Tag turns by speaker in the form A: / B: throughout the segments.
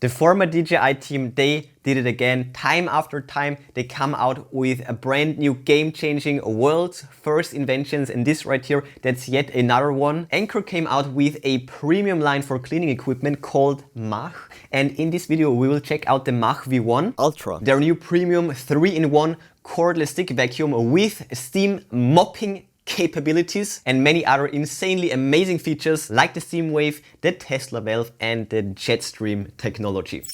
A: The former DJI team, they did it again, time after time. They come out with a brand new game-changing world's first inventions, and this right here, that's yet another one. Anker came out with a premium line for cleaning equipment called MACH, and in this video we will check out the MACH V1 Ultra, their new premium 3-in-1 cordless stick vacuum with steam mopping capabilities and many other insanely amazing features like the steam wave, the Tesla valve and the jet stream technology.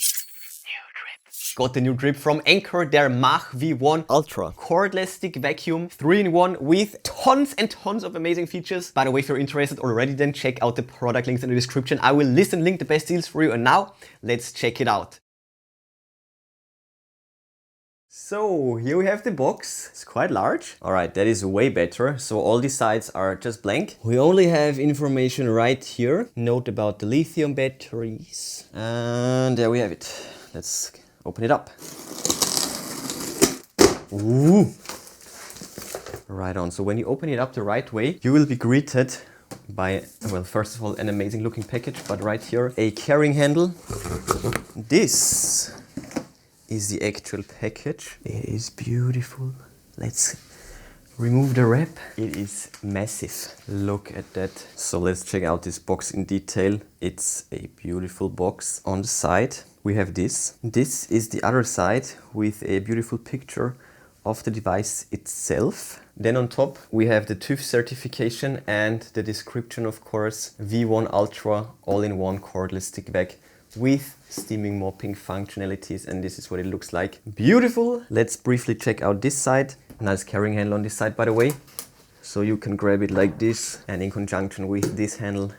A: Got the new drip from Anker, their MACH V1 Ultra cordless stick vacuum 3-in-1 with tons and tons of amazing features. By the way, if you're interested already, then check out the product links in the description. I will list and link the best deals for you, and now let's check it out. So here we have the box. It's quite large. All right, that is way better. So all these sides are just blank. We only have information right here. Note about the lithium batteries. And there we have it. Let's open it up. Ooh. Right on. So when you open it up the right way, you will be greeted by, well, first of all, an amazing looking package, but right here, a carrying handle. This is the actual package. It is beautiful. Let's remove the wrap. It is massive. Look at that. So let's check out this box in detail. It's a beautiful box. On the side we have this. This is the other side with a beautiful picture of the device itself. Then on top we have the TÜV certification and the description, of course, V1 Ultra all-in-one cordless stick vac with steaming mopping functionalities, and this is what it looks like. Beautiful. Let's briefly check out this side. Nice carrying handle on this side, by the way. So you can grab it like this and in conjunction with this handle.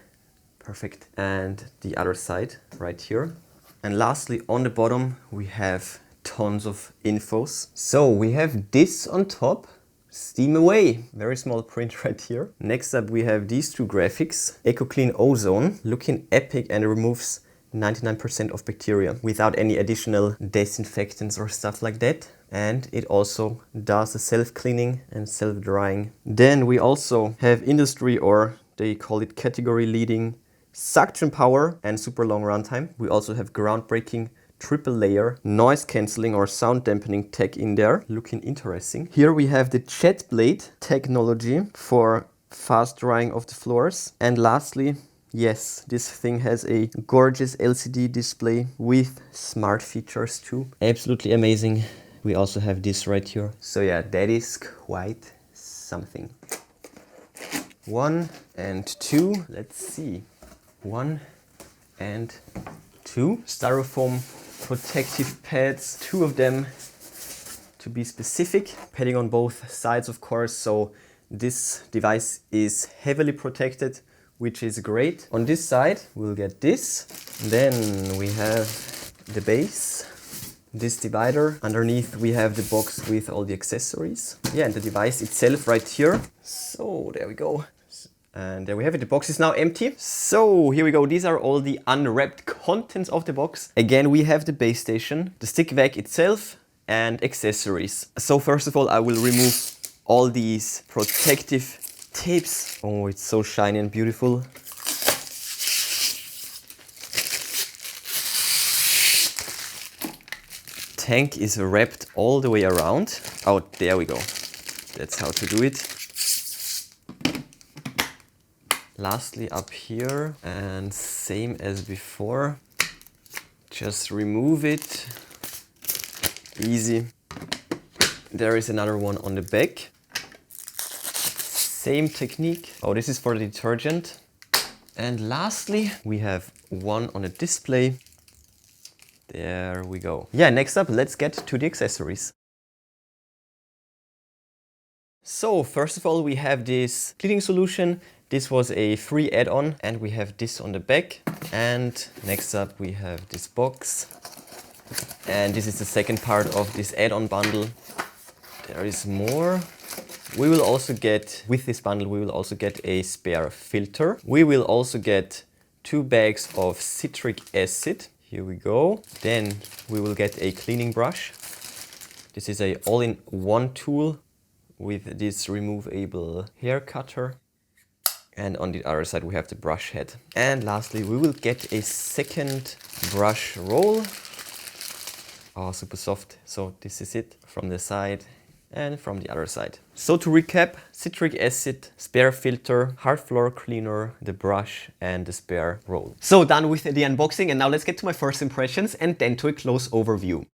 A: Perfect. And the other side right here. And lastly, on the bottom we have tons of infos. So we have this on top. Steam away. Very small print right here. Next up we have these two graphics. EcoClean Ozone, looking epic, and it removes 99% of bacteria without any additional disinfectants or stuff like that. And it also does the self-cleaning and self-drying. Then we also have industry, or they call it category leading, suction power and super long runtime. We also have groundbreaking triple layer noise cancelling or sound dampening tech in there, looking interesting. Here we have the jet blade technology for fast drying of the floors. And lastly, yes, this thing has a gorgeous LCD display with smart features too. Absolutely amazing. We also have this right here. So yeah, that is quite something. 1 and 2. Let's see. 1 and 2. Styrofoam protective pads. 2 of them to be specific. Padding on both sides, of course. So this device is heavily protected, which is great. On this side, we'll get this. Then we have the base, this divider. Underneath, we have the box with all the accessories. Yeah, and the device itself right here. So there we go. And there we have it. The box is now empty. So here we go. These are all the unwrapped contents of the box. Again, we have the base station, the stick vac itself, and accessories. So first of all, I will remove all these protective tapes. Oh, it's so shiny and beautiful. Tank is wrapped all the way around. Oh, there we go. That's how to do it. Lastly, up here, and same as before. Just remove it. Easy. There is another one on the back. Same technique. Oh, this is for the detergent. And lastly, we have one on a display. There we go. Yeah, next up, let's get to the accessories. So first of all, we have this cleaning solution. This was a free add-on, and we have this on the back. And next up, we have this box. And this is the second part of this add-on bundle. There is more. We will also get, with this bundle, we will also get a spare filter. We will also get 2 bags of citric acid. Here we go. Then we will get a cleaning brush. This is a all-in-one tool with this removable hair cutter. And on the other side we have the brush head. And lastly we will get a second brush roll. Oh, super soft. So this is it from the side and from the other side. So to recap, citric acid, spare filter, hard floor cleaner, the brush and the spare roll. So done with the unboxing, and now let's get to my first impressions and then to a close overview.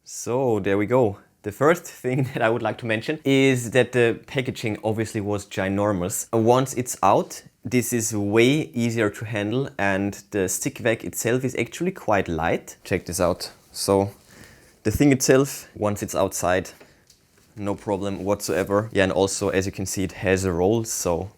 A: So there we go. The first thing that I would like to mention is that the packaging obviously was ginormous. Once it's out, this is way easier to handle, and the stick vac itself is actually quite light. Check this out. So the thing itself, once it's outside, no problem whatsoever. Yeah, and also as you can see it has a roll, so...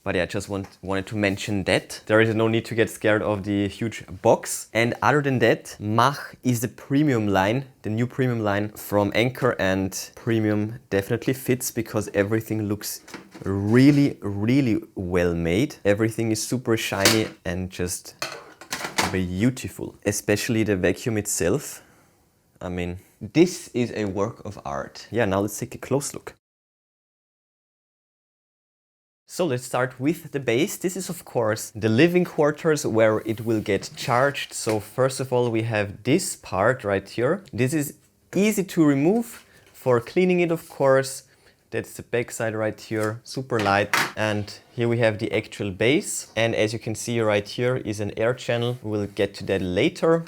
A: But yeah, I just wanted to mention that. There is no need to get scared of the huge box. And other than that, MACH is the premium line, the new premium line from Anker, and premium definitely fits because everything looks really, really well made. Everything is super shiny and just beautiful. Especially the vacuum itself. I mean, this is a work of art. Yeah, now let's take a close look. So let's start with the base. This is of course the living quarters where it will get charged. So first of all we have this part right here. This is easy to remove for cleaning it, of course. That's the back side right here, super light. And here we have the actual base. And as you can see right here is an air channel. We'll get to that later.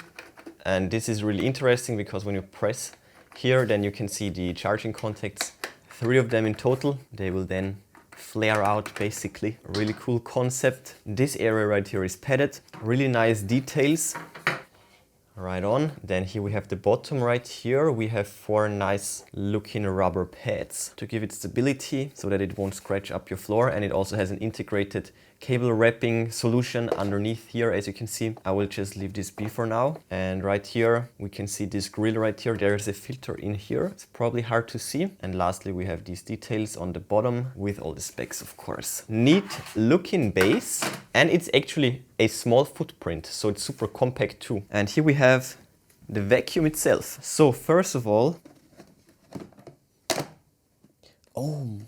A: And this is really interesting because when you press here, then you can see the charging contacts, 3 of them in total. They will then flare out basically. A really cool concept. This area right here is padded. Really nice details. Right on. Then here we have the bottom right here. We have 4 nice looking rubber pads to give it stability so that it won't scratch up your floor. And it also has an integrated cable wrapping solution underneath here, as you can see. I will just leave this be for now. And right here we can see this grill right here. There's a filter in here. It's probably hard to see. And lastly we have these details on the bottom with all the specs, of course. Neat looking base, and it's actually a small footprint, so it's super compact too. And here we have the vacuum itself. So first of all, oh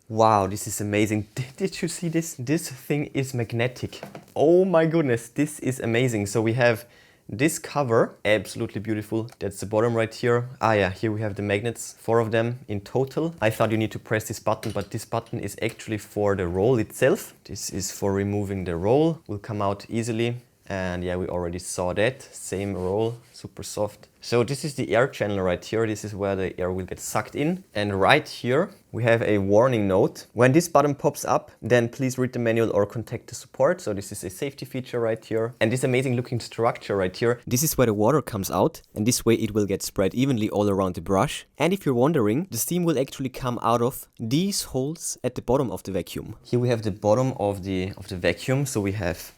A: wow, this is amazing. Did you see this? This thing is magnetic. Oh my goodness, this is amazing. So we have this cover, absolutely beautiful. That's the bottom right here. Ah yeah, here we have the magnets, 4 of them in total. I thought you need to press this button, but this button is actually for the roll itself. This is for removing the roll. Will come out easily. And yeah, we already saw that. Same roll, super soft. So this is the air channel right here. This is where the air will get sucked in. And right here, we have a warning note. When this button pops up, then please read the manual or contact the support. So this is a safety feature right here. And this amazing looking structure right here. This is where the water comes out. And this way it will get spread evenly all around the brush. And if you're wondering, the steam will actually come out of these holes at the bottom of the vacuum. Here we have the bottom of the vacuum. So we have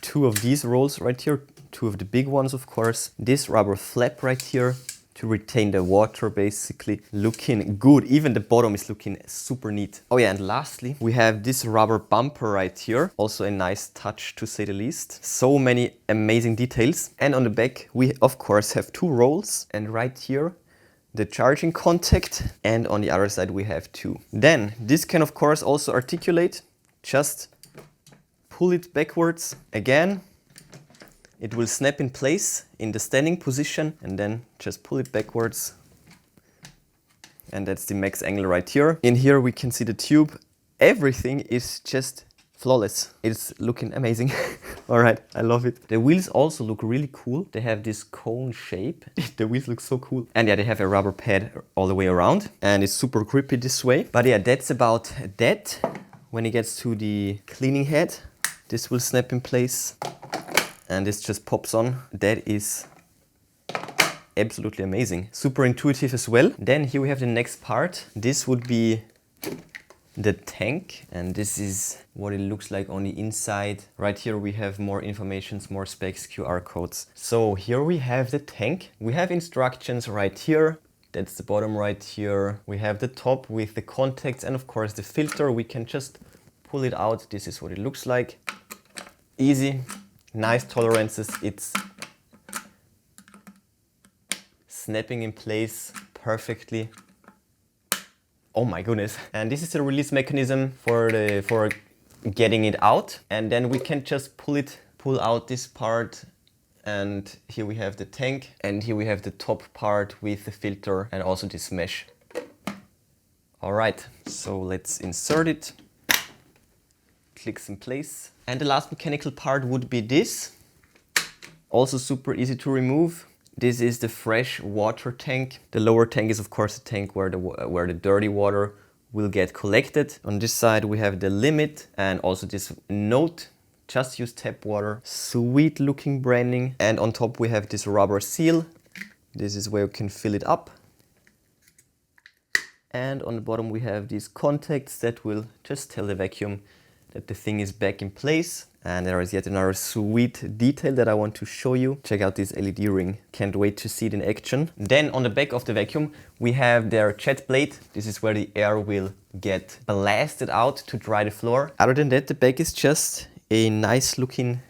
A: 2 of these rolls right here, 2 of the big ones, of course. This rubber flap right here to retain the water, basically. Looking good. Even the bottom is looking super neat. Oh yeah, and lastly, we have this rubber bumper right here. Also a nice touch, to say the least. So many amazing details. And on the back, we of course have 2 rolls. And right here, the charging contact. And on the other side, we have 2. Then, this can of course also articulate. Just pull it backwards again. It will snap in place in the standing position, and then just pull it backwards. And that's the max angle right here. In here we can see the tube. Everything is just flawless. It's looking amazing. All right, I love it. The wheels also look really cool. They have this cone shape. The wheels look so cool. And yeah, they have a rubber pad all the way around, and it's super grippy this way. But yeah, that's about that. When it gets to the cleaning head, this will snap in place and this just pops on. That is absolutely amazing. Super intuitive as well. Then here we have the next part. This would be the tank, and this is what it looks like on the inside. Right here we have more information, more specs, QR codes. So here we have the tank. We have instructions right here. That's the bottom right here. We have the top with the contacts and of course the filter. We can just pull it out. This is what it looks like. Easy, nice tolerances. It's snapping in place perfectly. Oh my goodness. And this is the release mechanism for getting it out. And then we can just pull out this part. And here we have the tank, and here we have the top part with the filter and also this mesh. All right, so let's insert it. Clicks in place. And the last mechanical part would be this. Also super easy to remove. This is the fresh water tank. The lower tank is of course the tank where the dirty water will get collected. On this side we have the limit and also this note. Just use tap water. Sweet looking branding. And on top we have this rubber seal. This is where you can fill it up. And on the bottom we have these contacts that will just tell the vacuum that the thing is back in place. And there is yet another sweet detail that I want to show you. Check out this LED ring. Can't wait to see it in action. Then on the back of the vacuum we have their jet blade. This is where the air will get blasted out to dry the floor. Other than that, the back is just a nice looking,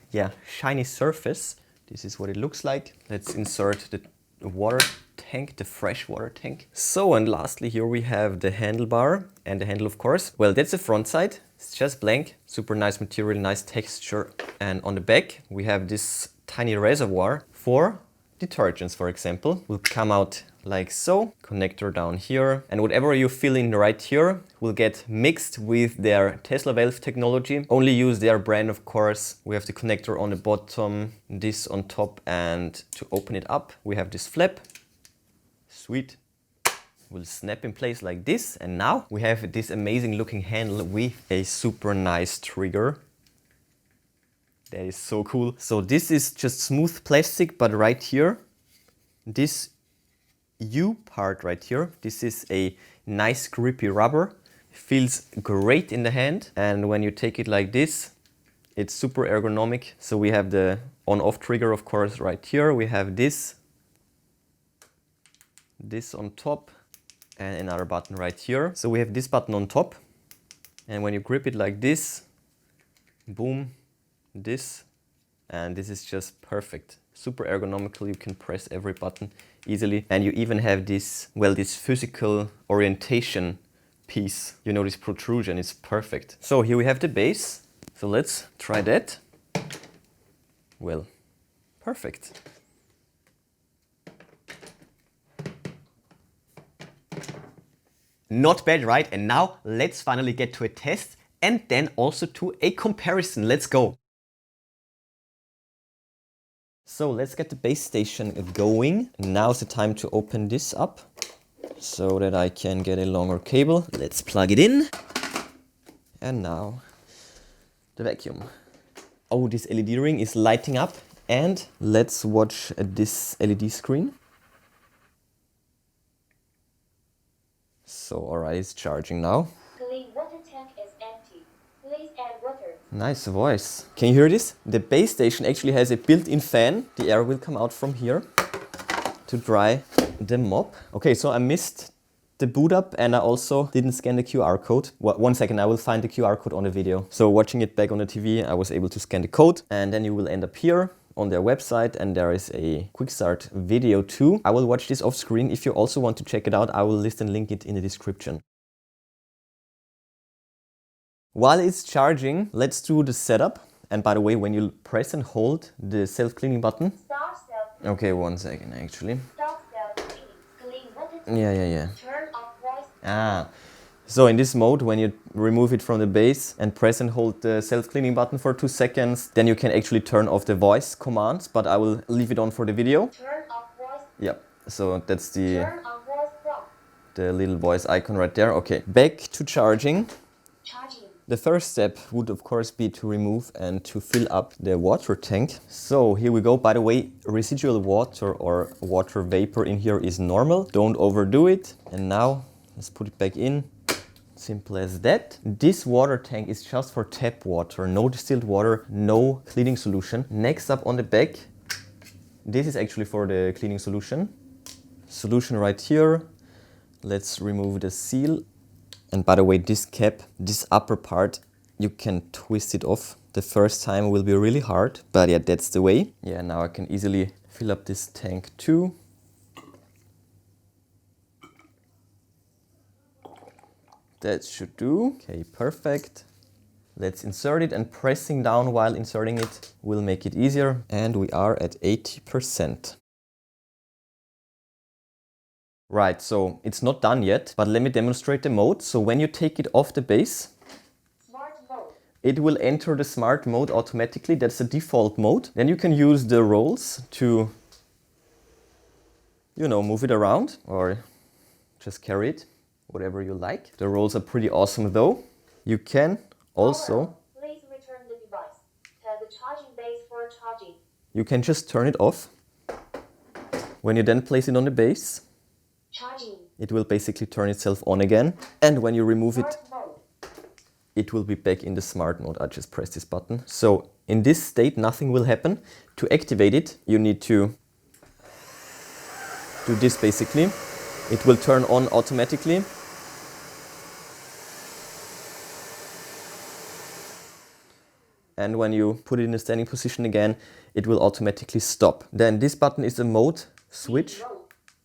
A: shiny surface. This is what it looks like. Let's insert the water tank, the fresh water tank. So, and lastly here we have the handlebar and the handle of course. Well, that's the front side. It's just blank, super nice material, nice texture. And on the back we have this tiny reservoir for detergents, for example. Will come out like so, connector down here, and whatever you fill in right here will get mixed with their Tesla valve technology. Only use their brand, of course. We have the connector on the bottom, this on top, and to open it up we have this flap. Sweet. Will snap in place like this, and now we have this amazing looking handle with a super nice trigger. That is so cool. So this is just smooth plastic, but right here, this U part right here, this is a nice grippy rubber. Feels great in the hand, and when you take it like this, it's super ergonomic. So we have the on-off trigger, of course, right here. We have this on top, and another button right here. So we have this button on top, and when you grip it like this, boom, this, and this is just perfect. Super ergonomical, you can press every button easily. And you even have this, well, this physical orientation piece. You know, this protrusion is perfect. So here we have the base. So let's try that. Well, perfect. Not bad, right? And now let's finally get to a test and then also to a comparison. Let's go. So let's get the base station going. Now's the time to open this up so that I can get a longer cable. Let's plug it in. And now the vacuum. Oh, this LED ring is lighting up. And let's watch this LED screen. So, alright, it's charging now.
B: Clean water tank is empty. Please add water.
A: Nice voice. Can you hear this? The base station actually has a built-in fan. The air will come out from here to dry the mop. Okay, so I missed the boot up and I also didn't scan the QR code. One second, I will find the QR code on the video. So watching it back on the TV, I was able to scan the code, and then you will end up here on their website, and there is a quick start video too. I will watch this off screen. If you also want to check it out, I will list and link it in the description. While it's charging, let's do the setup. And by the way, when you press and hold the self-cleaning button.
B: Start self-cleaning.
A: Okay, one second actually.
B: Stop self-cleaning. Clean water tank.
A: Yeah.
B: Turn off voice.
A: Ah. So in this mode, when you remove it from the base and press and hold the self-cleaning button for 2 seconds, then you can actually turn off the voice commands, but I will leave it on for the video.
B: Turn off voice.
A: Yeah, so that's
B: Turn on voice prompt.
A: the little voice icon right there. Okay, back to charging.
B: Charging.
A: The first step would of course be to remove and to fill up the water tank. So here we go. By the way, residual water or water vapor in here is normal. Don't overdo it. And now let's put it back in. Simple as that. This water tank is just for tap water, no distilled water, no cleaning solution. Next up on the back, this is actually for the cleaning solution. Solution right here. Let's remove the seal. And by the way, this cap, this upper part, you can twist it off. The first time will be really hard, but yeah, that's the way. Yeah, now I can easily fill up this tank too. That should do. Okay, perfect. Let's insert it, and pressing down while inserting it will make it easier. And we are at 80%. Right, so it's not done yet, but let me demonstrate the mode. So when you take it off the base,
B: Smart mode.
A: it will enter the smart mode automatically. That's the default mode. Then you can use the rolls to, you know, move it around or just carry it, whatever you like. The rolls are pretty awesome though. You can also,
B: Power on. Please return the device. Tap the charging base for charging.
A: you can just turn it off. When you then place it on the base,
B: Charging.
A: it will basically turn itself on again. And when you remove it,
B: Smart mode.
A: it will be back in the smart mode. I just press this button. So in this state, nothing will happen. To activate it, you need to do this basically. It will turn on automatically. And when you put it in a standing position again, it will automatically stop. Then this button is a mode switch.
B: Mode.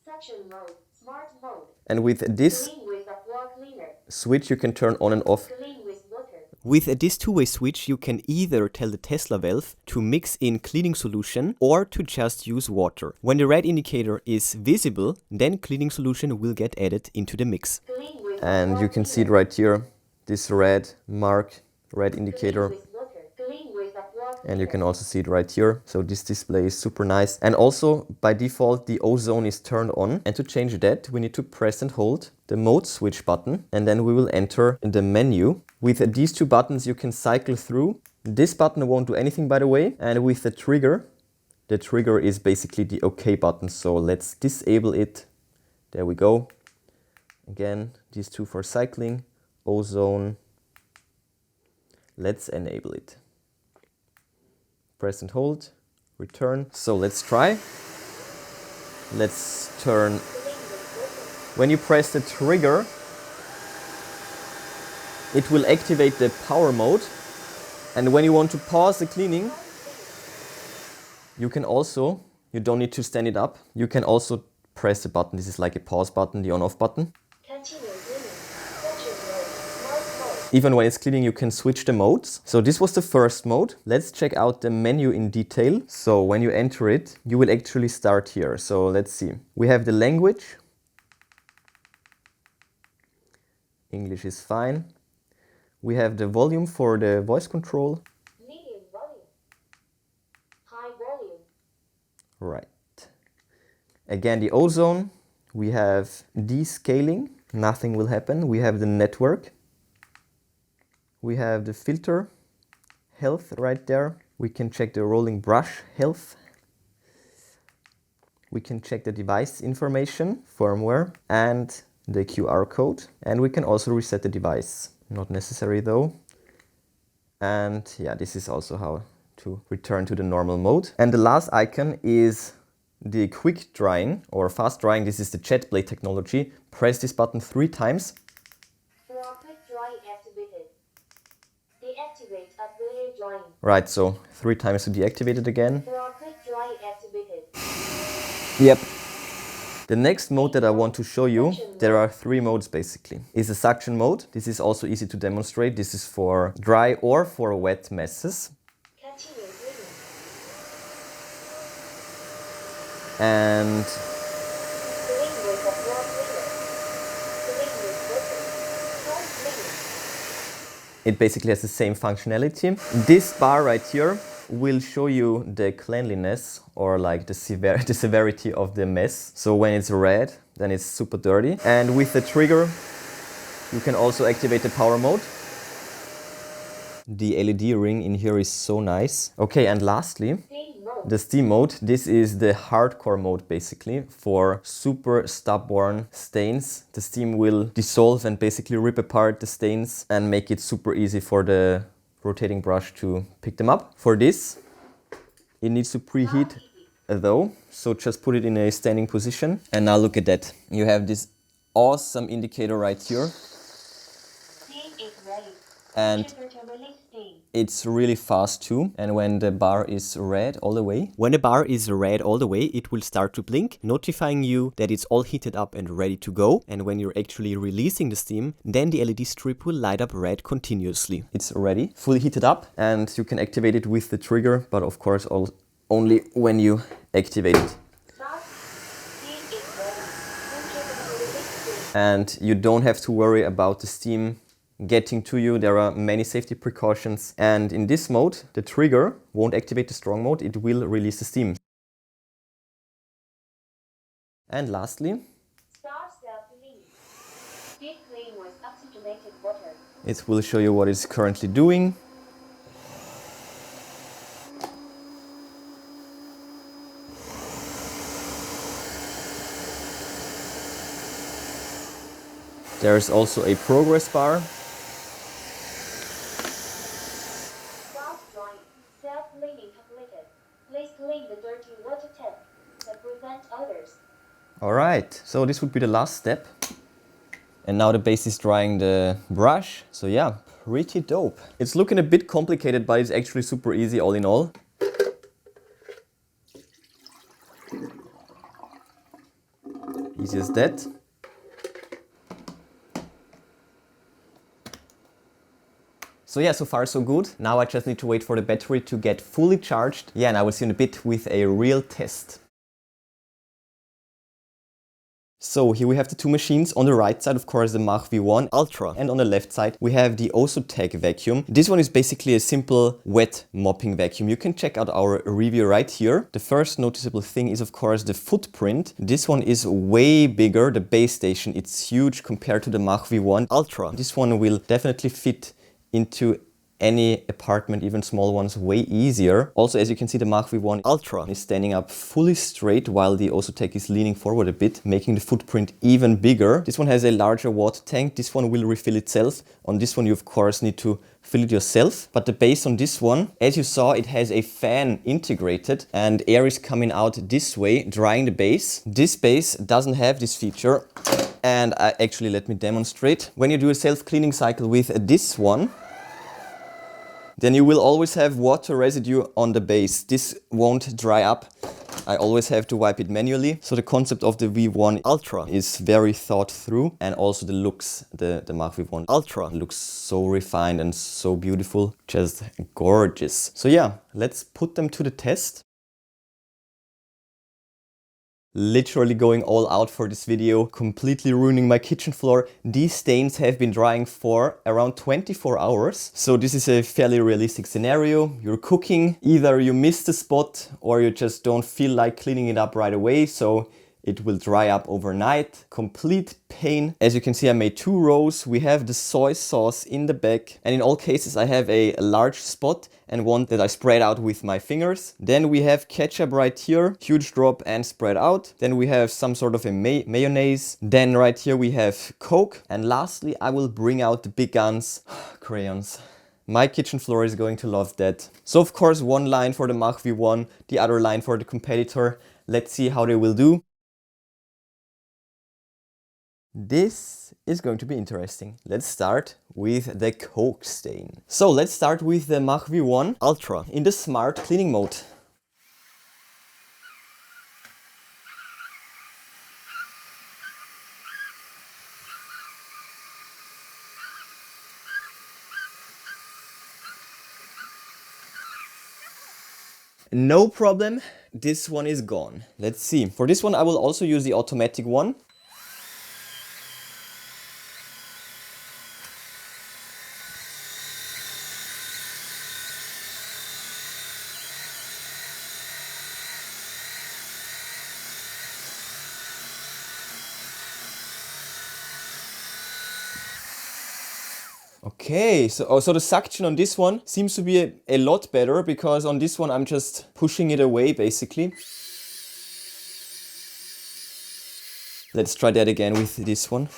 B: Suction mode. Smart mode.
A: And with this
B: Clean with a floor cleaner.
A: switch, you can turn on and off.
B: Clean with water.
A: With this two-way switch, you can either tell the Tesla valve to mix in cleaning solution or to just use water. When the red indicator is visible, then cleaning solution will get added into the mix.
B: Clean with a
A: And
B: floor
A: you can see it
B: cleaner.
A: right here, this red mark, red indicator.
B: Clean with water. Clean with a floor
A: And you
B: cleaner.
A: can also see it right here. So this display is super nice. And also by default, the ozone is turned on. And to change that, we need to press and hold the mode switch button. And then we will enter the menu. With these two buttons, you can cycle through. This button won't do anything, by the way. And with the trigger is basically the OK button. So let's disable it. There we go. Again, these two for cycling, ozone. Let's enable it. Press and hold, return. So let's try. Let's turn. When you press the trigger, it will activate the power mode. And when you want to pause the cleaning, you can also, you don't need to stand it up. You can also press the button. This is like a pause button, the on-off button.
B: Continue cleaning. Suction mode. Smart mode.
A: Even when it's cleaning, you can switch the modes. So this was the first mode. Let's check out the menu in detail. So when you enter it, you will actually start here. So let's see. We have the language. English is fine. We have the volume for the voice control.
B: Medium volume. High volume.
A: Right. Again, the ozone. We have descaling. Nothing will happen. We have the network. We have the filter health right there. We can check the rolling brush health. We can check the device information, firmware, and the QR code. And we can also reset the device. Not necessary though. And yeah, this is also how to return to the normal mode. And the last icon is the quick drying or fast drying. This is the jet blade technology. Press this button 3 times.
B: For quick drying activated. Deactivate upgraded drying.
A: Right, so 3 times to deactivate it again.
B: For quick drying activated.
A: Yep. The next mode that I want to show you, there are 3 modes basically. Is a suction mode. This is also easy to demonstrate. This is for dry or for wet messes.
B: Continue cleaning.
A: And
B: Clean with a floor cleaner. Clean with water. Hard cleaning.
A: it basically has the same functionality. This bar right here will show you the cleanliness or like the severity of the mess. So when it's red, then it's super dirty. And with the trigger, you can also activate the power mode. The LED ring in here is so nice. Okay, and lastly,
B: Steam mode.
A: the steam mode. This is the hardcore mode basically for super stubborn stains. The steam will dissolve and basically rip apart the stains and make it super easy for the rotating brush to pick them up. For this, it needs to preheat though, so just put it in a standing position. And now look at that. You have this awesome indicator right here.
B: Steam is ready.
A: and
B: Sugar to release steam.
A: it's really fast too. And when the bar is red all the way, it will start to blink, notifying you that it's all heated up and ready to go. And when you're actually releasing the steam, then the LED strip will light up red continuously. It's ready, fully heated up, and you can activate it with the trigger, but of course only when you activate it.
B: Start. Steam is ready. Sugar to release steam.
A: And you don't have to worry about the steam getting to you. There are many safety precautions, and in this mode the trigger won't activate the strong mode, it will release the steam. And lastly,
B: Start self-clean. Deep clean with oxygenated water.
A: it will show you what it's currently doing. There's also a progress bar.
B: Start drying. Self-cleaning completed. Please clean the dirty water tank to prevent odors.
A: Alright, so this would be the last step. And now the base is drying the brush. So yeah, pretty dope. It's looking a bit complicated, but it's actually super easy all in all. Easy as that. So yeah, so far so good. Now I just need to wait for the battery to get fully charged. Yeah, and I will see you in a bit with a real test. So here we have the two machines. On the right side, of course, the MACH V1 Ultra. And on the left side, we have the Osotec vacuum. This one is basically a simple wet mopping vacuum. You can check out our review right here. The first noticeable thing is, of course, the footprint. This one is way bigger. The base station, it's huge compared to the MACH V1 Ultra. This one will definitely fit into any apartment, even small ones, way easier. Also, as you can see, the MACH V1 Ultra is standing up fully straight while the Osotec is leaning forward a bit, making the footprint even bigger. This one has a larger water tank. This one will refill itself. On this one, you of course need to fill it yourself. But the base on this one, as you saw, it has a fan integrated and air is coming out this way, drying the base. This base doesn't have this feature. And actually, let me demonstrate. When you do a self-cleaning cycle with this one, then you will always have water residue on the base. This won't dry up. I always have to wipe it manually. So the concept of the V1 Ultra is very thought through, and also the looks, the MACH V1 Ultra looks so refined and so beautiful, just gorgeous. So yeah, let's put them to the test. Literally going all out for this video, completely ruining my kitchen floor. These stains have been drying for around 24 hours. So this is a fairly realistic scenario. You're cooking, either you miss the spot or you just don't feel like cleaning it up right away. So it will dry up overnight. Complete pain. As you can see, I made 2 rows. We have the soy sauce in the back. And in all cases, I have a large spot and one that I spread out with my fingers. Then we have ketchup right here, huge drop and spread out. Then we have some sort of a mayonnaise. Then right here we have Coke. And lastly, I will bring out the big guns, crayons. My kitchen floor is going to love that. So of course, one line for the MACH V1, the other line for the competitor. Let's see how they will do. This is going to be interesting. Let's start with the Coke stain. So let's start with the MACH V1 Ultra in the smart cleaning mode. No problem, this one is gone. Let's see. For this one I will also use the automatic one. Okay, so the suction on this one seems to be a lot better, because on this one I'm just pushing it away basically. Let's try that again with this one.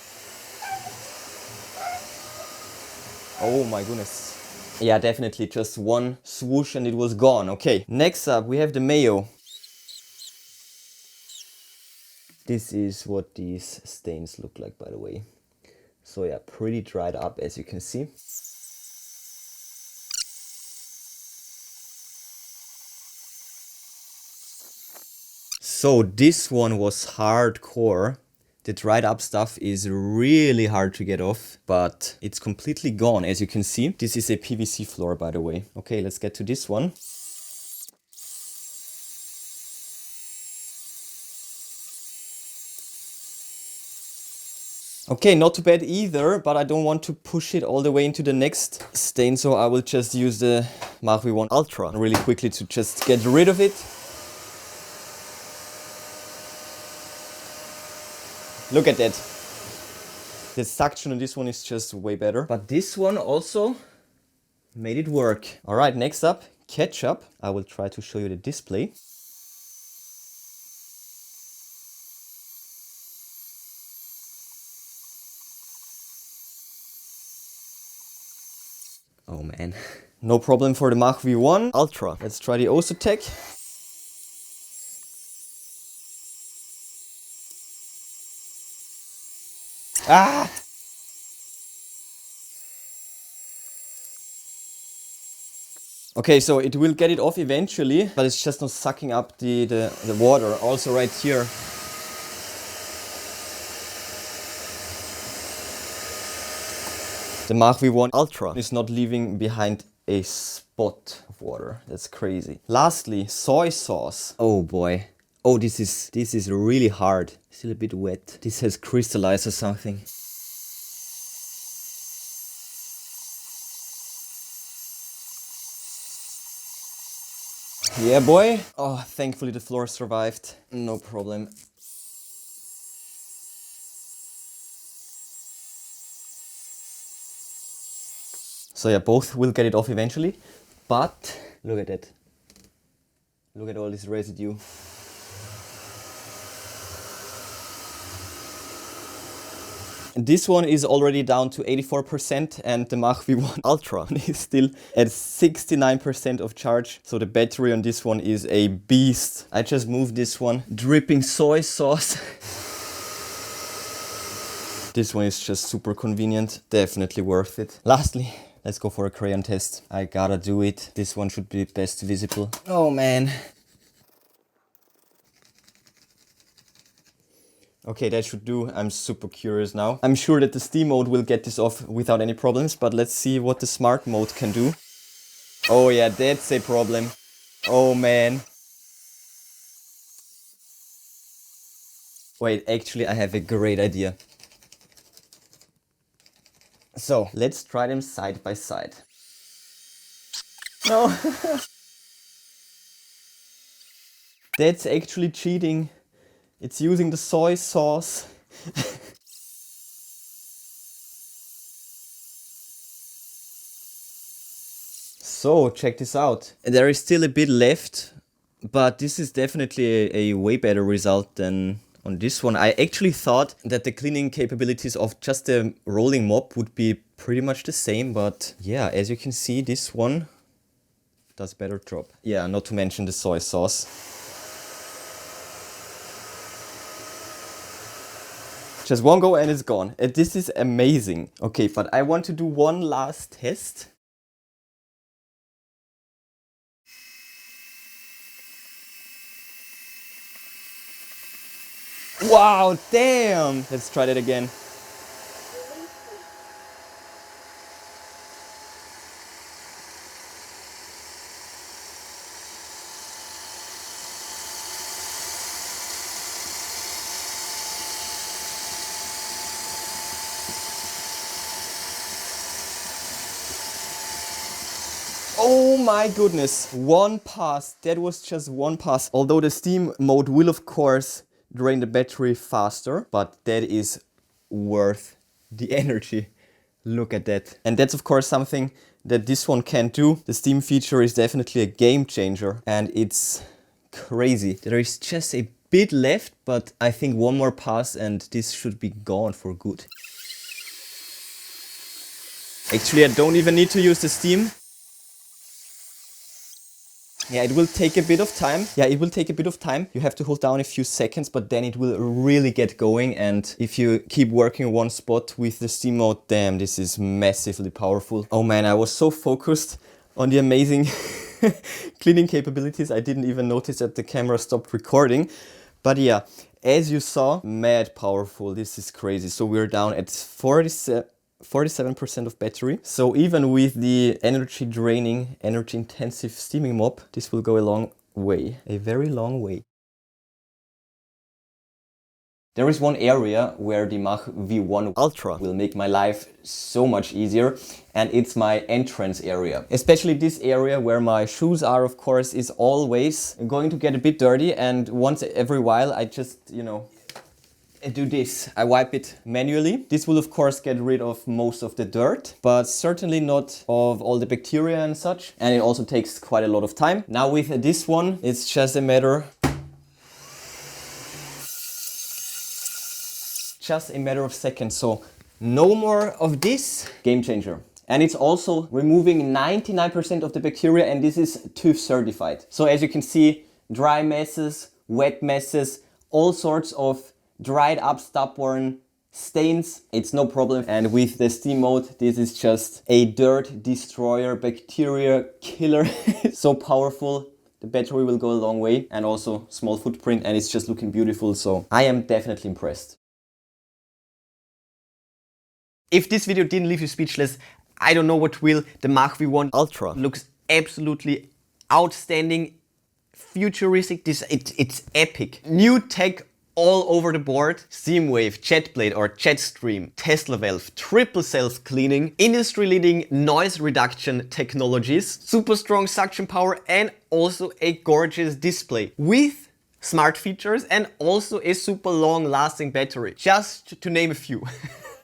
A: Oh my goodness. Yeah, definitely just one swoosh and it was gone. Okay, next up we have the mayo. This is what these stains look like, by the way. So yeah, pretty dried up, as you can see. So this one was hardcore. The dried up stuff is really hard to get off, but it's completely gone, as you can see. This is a PVC floor, by the way. Okay, let's get to this one. Okay, not too bad either, but I don't want to push it all the way into the next stain, so I will just use the MACH V1 Ultra really quickly to just get rid of it. Look at that. The suction on this one is just way better, but this one also made it work. All right, next up, ketchup. I will try to show you the display. Oh man. No problem for the MACH V1 Ultra. Let's try the Osotec. Ah! Okay, so it will get it off eventually, but it's just not sucking up the water. Also right here. The MACH V1 Ultra is not leaving behind a spot of water. That's crazy. Lastly, soy sauce. Oh boy. Oh, this is really hard. Still a bit wet. This has crystallized or something. Yeah, boy. Oh, thankfully the floor survived. No problem. So yeah, both will get it off eventually. But look at that. Look at all this residue. This one is already down to 84% and the MACH V1 Ultra is still at 69% of charge. So the battery on this one is a beast. I just moved this one. Dripping soy sauce. This one is just super convenient. Definitely worth it. Lastly, let's go for a crayon test. I gotta do it. This one should be best visible. Oh man. Okay, that should do. I'm super curious now. I'm sure that the steam mode will get this off without any problems, but let's see what the smart mode can do. Oh yeah, that's a problem. Oh man. Wait, actually I have a great idea. So, let's try them side by side. No. That's actually cheating. It's using the soy sauce. So, check this out. There is still a bit left, but this is definitely a way better result than on this one. I actually thought that the cleaning capabilities of just the rolling mop would be pretty much the same, but yeah, as you can see, this one does better job. Yeah, not to mention the soy sauce. Just one go and it's gone. And this is amazing. Okay, but I want to do one last test. Wow, damn! Let's try that again. Oh my goodness, one pass. That was just one pass. Although the steam mode will of course drain the battery faster, but that is worth the energy. Look at that. And that's of course something that this one can't do. The steam feature is definitely a game changer and it's crazy. There is just a bit left, but I think one more pass and this should be gone for good. Actually, I don't even need to use the steam. Yeah, it will take a bit of time. You have to hold down a few seconds, but then it will really get going. And if you keep working one spot with the steam mode, damn, this is massively powerful. Oh man, I was so focused on the amazing cleaning capabilities. I didn't even notice that the camera stopped recording. But yeah, as you saw, mad powerful. This is crazy. So we're down at 47% of battery. So even with the energy draining, energy intensive steaming mop, this will go a long way, a very long way. There is one area where the MACH V1 Ultra will make my life so much easier, and it's my entrance area. Especially this area where my shoes are, of course, is always going to get a bit dirty, and once every while I just, you know, do this. I wipe it manually. This will of course get rid of most of the dirt, but certainly not of all the bacteria and such. And it also takes quite a lot of time. Now with this one, it's just a matter of seconds. So no more of this. Game changer. And it's also removing 99% of the bacteria, and this is TÜV certified. So as you can see, dry messes, wet messes, all sorts of dried up stubborn stains, it's no problem. And with the steam mode, this is just a dirt destroyer, bacteria killer. So powerful. The battery will go a long way, and also small footprint, and it's just looking beautiful. So I am definitely impressed. If this video didn't leave you speechless, I don't know what will. The MACH V1 Ultra looks absolutely outstanding, futuristic. It's epic. New tech all over the board. Steam wave, jet blade or jet stream, Tesla valve, triple self-cleaning, industry-leading noise reduction technologies, super strong suction power, and also a gorgeous display with smart features and also a super long-lasting battery, just to name a few.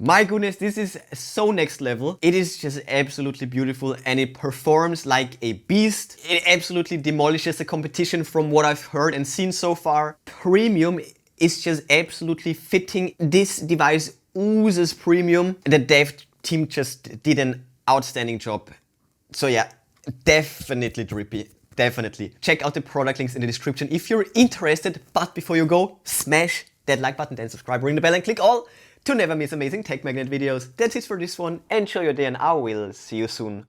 A: My goodness, this is so next level. It is just absolutely beautiful, and it performs like a beast. It absolutely demolishes the competition from what I've heard and seen so far. Premium is just absolutely fitting. This device oozes premium. The dev team just did an outstanding job. So yeah, definitely drippy. Definitely. Check out the product links in the description if you're interested. But before you go, smash that like button, then subscribe, ring the bell and click all to never miss amazing tech magnet videos. That's it for this one. Enjoy your day and I will see you soon.